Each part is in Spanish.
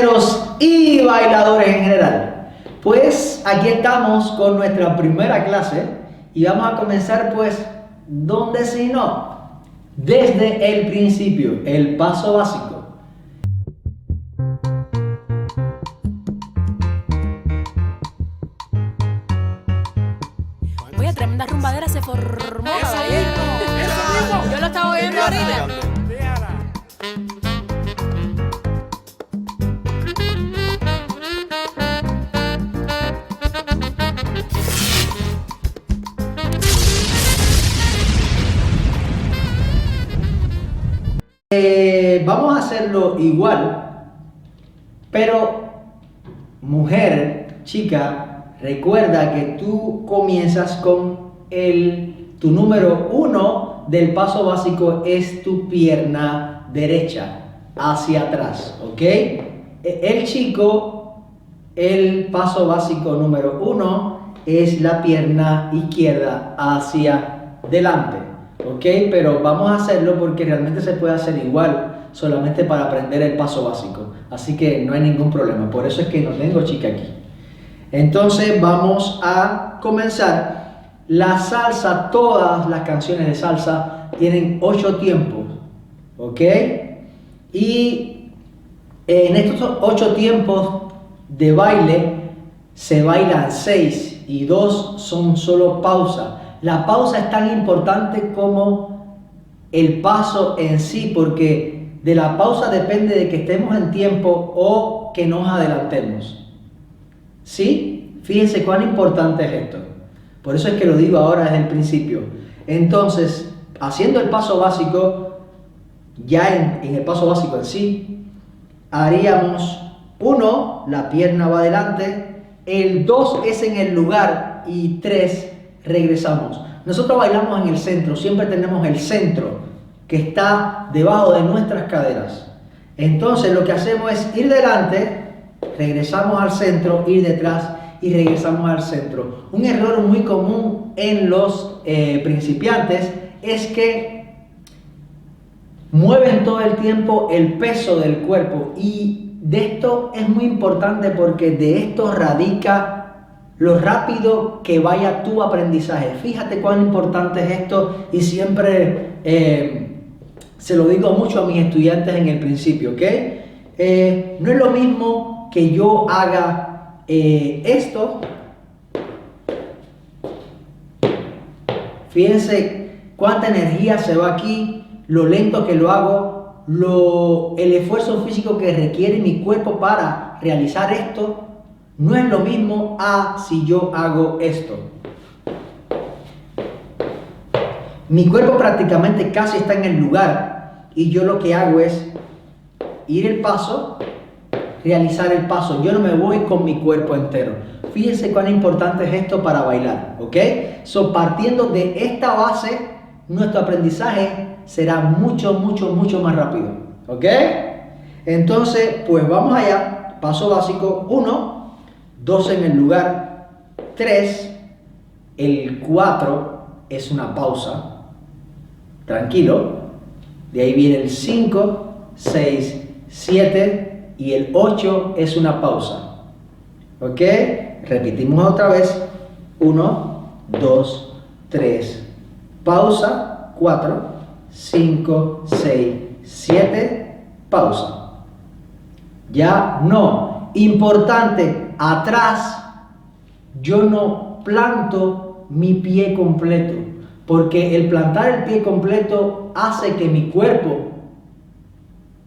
danceros y bailadores en general. Pues aquí estamos con nuestra primera clase y vamos a comenzar pues, ¿dónde si no? Desde el principio, el paso básico. Oye, tremenda rumbadera se formó. Eso mismo. Yo lo estaba oyendo ahorita. Vamos a hacerlo igual, pero mujer, chica, recuerda que tú comienzas con tu número 1 del paso básico es tu pierna derecha hacia atrás, ¿ok? El chico, el paso básico número 1 es la pierna izquierda hacia delante, ¿ok? Pero vamos a hacerlo porque realmente se puede hacer igual, solamente para aprender el paso básico, así que no hay ningún problema. Por eso es que no tengo chica aquí. Entonces vamos a comenzar. La salsa, todas las canciones de salsa tienen 8 tiempos, ¿ok? Y en estos 8 tiempos de baile se bailan 6 y 2 son solo pausa. La pausa es tan importante como el paso en sí, porque de la pausa depende de que estemos en tiempo o que nos adelantemos. ¿Sí? Fíjense cuán importante es esto. Por eso es que lo digo ahora desde el principio. Entonces, haciendo el paso básico, ya en el paso básico en sí, haríamos 1, la pierna va adelante, el 2 es en el lugar y 3 regresamos. Nosotros bailamos en el centro, siempre tenemos el centro que está debajo de nuestras caderas. Entonces lo que hacemos es ir delante, regresamos al centro, ir detrás y regresamos al centro. Un error muy común en los principiantes es que mueven todo el tiempo el peso del cuerpo, y de esto es muy importante porque de esto radica lo rápido que vaya tu aprendizaje. Fíjate cuán importante es esto, y siempre se lo digo mucho a mis estudiantes en el principio, ¿ok? No es lo mismo que yo haga esto. Fíjense cuánta energía se va aquí, lo lento que lo hago, el esfuerzo físico que requiere mi cuerpo para realizar esto. No es lo mismo a si yo hago esto. Mi cuerpo prácticamente casi está en el lugar y yo lo que hago es ir el paso, realizar el paso. Yo no me voy con mi cuerpo entero. Fíjense cuán importante es esto para bailar, ¿ok? So, partiendo de esta base, nuestro aprendizaje será mucho más rápido, ¿ok? Entonces, pues vamos allá. Paso básico 1, 2 en el lugar, 3, el 4 es una pausa, tranquilo, de ahí viene el 5, 6, 7 y el 8 es una pausa, ¿ok? Repetimos otra vez, 1, 2, 3, pausa, 4, 5, 6, 7, pausa. Ya no, importante, atrás yo no planto mi pie completo, porque el plantar el pie completo hace que mi cuerpo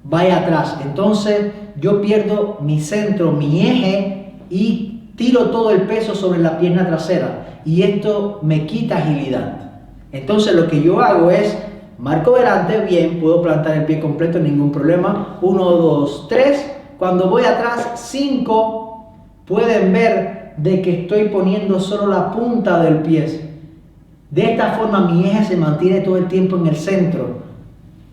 vaya atrás. Entonces yo pierdo mi centro, mi eje, y tiro todo el peso sobre la pierna trasera, y esto me quita agilidad. Entonces lo que yo hago es marco delante, bien, puedo plantar el pie completo, ningún problema. 1, 2, 3. Cuando voy atrás, 5, pueden ver de que estoy poniendo solo la punta del pie. De esta forma mi eje se mantiene todo el tiempo en el centro.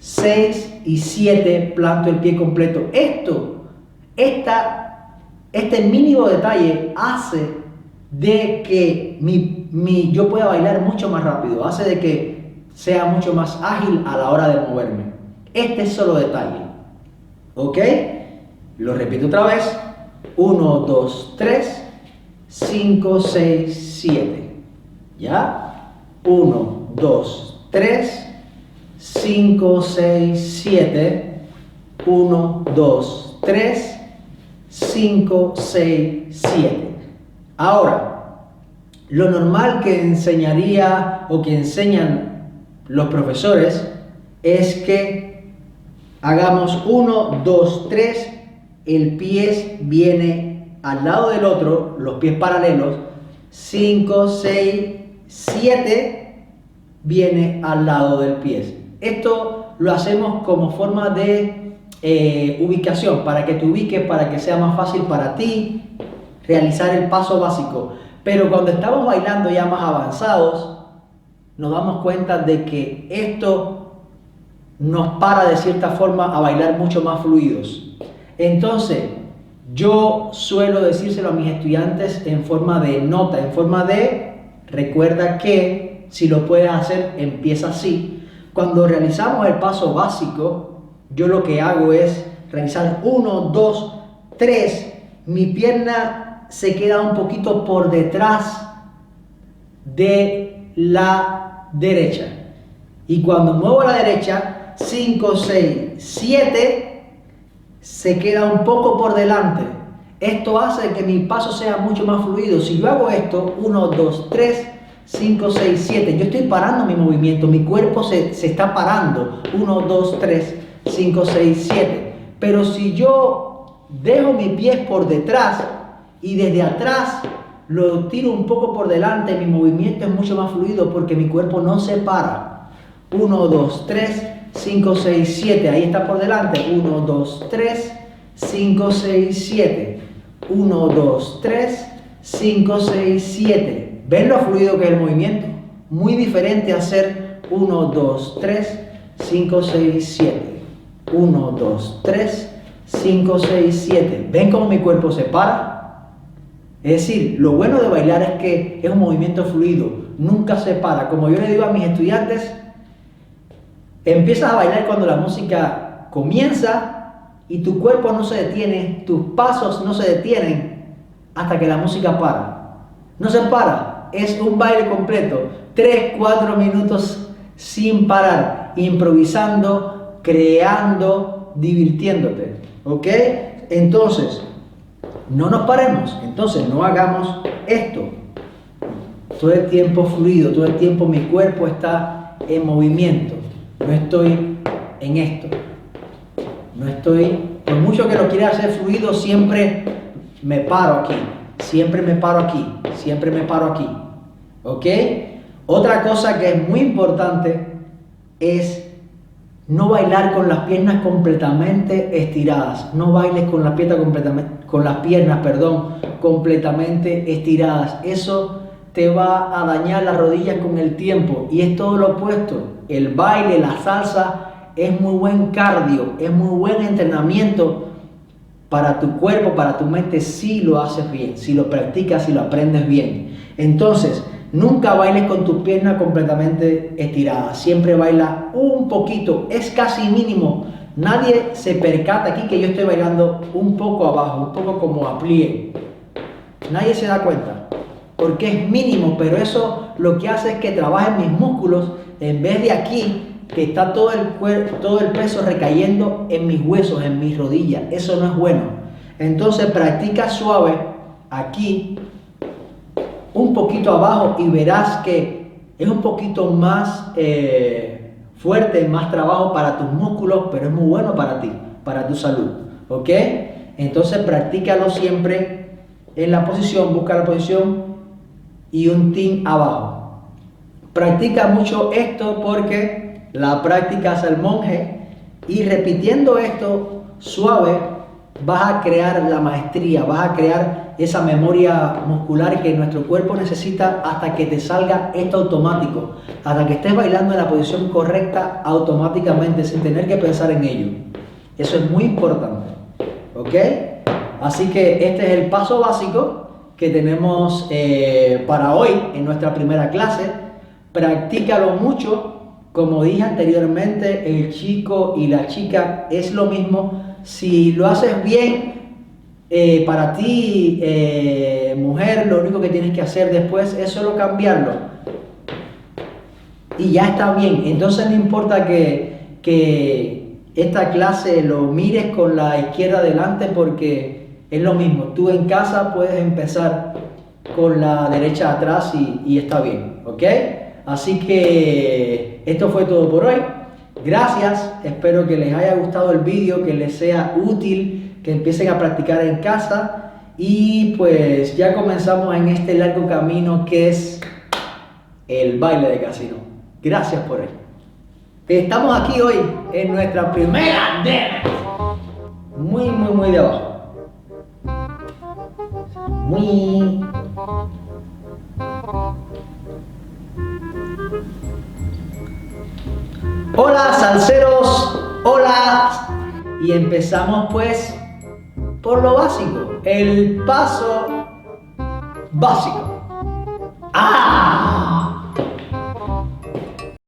6 y 7 planto el pie completo. Este mínimo detalle hace de que yo pueda bailar mucho más rápido, hace de que sea mucho más ágil a la hora de moverme. Este es solo detalle, ¿ok? Lo repito otra vez. 1, 2, 3, 5, 6, 7. ¿Ya? 1, 2, 3, 5, 6, 7. 1, 2, 3, 5, 6, 7. Ahora, lo normal que enseñaría o que enseñan los profesores es que hagamos 1, 2, 3, el pie viene al lado del otro, los pies paralelos, 5, 6, 7 viene al lado del pie. Esto lo hacemos como forma de ubicación, para que te ubiques, para que sea más fácil para ti realizar el paso básico. Pero cuando estamos bailando ya más avanzados, nos damos cuenta de que esto nos para de cierta forma a bailar mucho más fluidos. Entonces, yo suelo decírselo a mis estudiantes en forma de nota, en forma de recuerda que si lo puedes hacer, empieza así. Cuando realizamos el paso básico, yo lo que hago es realizar 1, 2, 3. Mi pierna se queda un poquito por detrás de la derecha. Y cuando muevo a la derecha, 5, 6, 7, se queda un poco por delante. Esto hace que mi paso sea mucho más fluido. Si yo hago esto, 1, 2, 3, 5, 6, 7, yo estoy parando mi movimiento, mi cuerpo se está parando. 1, 2, 3, 5, 6, 7. Pero si yo dejo mis pies por detrás y desde atrás lo tiro un poco por delante, mi movimiento es mucho más fluido porque mi cuerpo no se para. 1, 2, 3, 5, 6, 7, ahí está por delante. 1, 2, 3, 5, 6, 7. 1, 2, 3, 5, 6, 7. ¿Ven lo fluido que es el movimiento? Muy diferente a hacer 1, 2, 3, 5, 6, 7. 1, 2, 3, 5, 6, 7. ¿Ven cómo mi cuerpo se para? Es decir, lo bueno de bailar es que es un movimiento fluido, nunca se para. Como yo le digo a mis estudiantes, empiezas a bailar cuando la música comienza y tu cuerpo no se detiene, tus pasos no se detienen hasta que la música para. No se para, es un baile completo, 3, 4 minutos sin parar, improvisando, creando, divirtiéndote, ¿ok? Entonces, no nos paremos, entonces no hagamos esto. Todo el tiempo fluido, todo el tiempo mi cuerpo está en movimiento. No estoy en esto. No estoy, por mucho que lo quiera hacer fluido, siempre me paro aquí. Siempre me paro aquí. Siempre me paro aquí. ¿Ok? Otra cosa que es muy importante es no bailar con las piernas completamente estiradas. No bailes con las piernas completamente estiradas. Eso te va a dañar las rodillas con el tiempo. Y es todo lo opuesto. El baile, la salsa es muy buen cardio, es muy buen entrenamiento para tu cuerpo, para tu mente, si lo haces bien, si lo practicas, si lo aprendes bien. Entonces, nunca bailes con tus piernas completamente estiradas, siempre baila un poquito, es casi mínimo. Nadie se percata aquí que yo estoy bailando un poco abajo, un poco como a plié. Nadie se da cuenta, porque es mínimo, pero eso lo que hace es que trabajen mis músculos en vez de aquí, que está todo el peso recayendo en mis huesos, en mis rodillas. Eso no es bueno. Entonces practica suave aquí, un poquito abajo, y verás que es un poquito más fuerte, más trabajo para tus músculos, pero es muy bueno para ti, para tu salud. ¿Ok? Entonces practícalo siempre en la posición, busca la posición y un tin abajo. Practica mucho esto porque la práctica hace el monje, y repitiendo esto suave vas a crear la maestría, vas a crear esa memoria muscular que nuestro cuerpo necesita hasta que te salga esto automático, hasta que estés bailando en la posición correcta automáticamente sin tener que pensar en ello. Eso es muy importante, ¿ok? Así que este es el paso básico que tenemos para hoy en nuestra primera clase. Practícalo mucho. Como dije anteriormente, el chico y la chica es lo mismo. si lo haces bien, para ti, mujer, lo único que tienes que hacer después es solo cambiarlo. Y ya está bien. Entonces no importa que esta clase lo mires con la izquierda delante, porque es lo mismo. Tú en casa puedes empezar con la derecha atrás y está bien, ¿ok? Así que esto fue todo por hoy. Gracias, espero que les haya gustado el vídeo, que les sea útil, que empiecen a practicar en casa y pues ya comenzamos en este largo camino que es el baile de casino. Gracias por él. Estamos aquí hoy en nuestra primera dance. Muy de abajo. Muy... Hola salseros, hola. Y empezamos pues por lo básico, el paso básico. ¡Ah!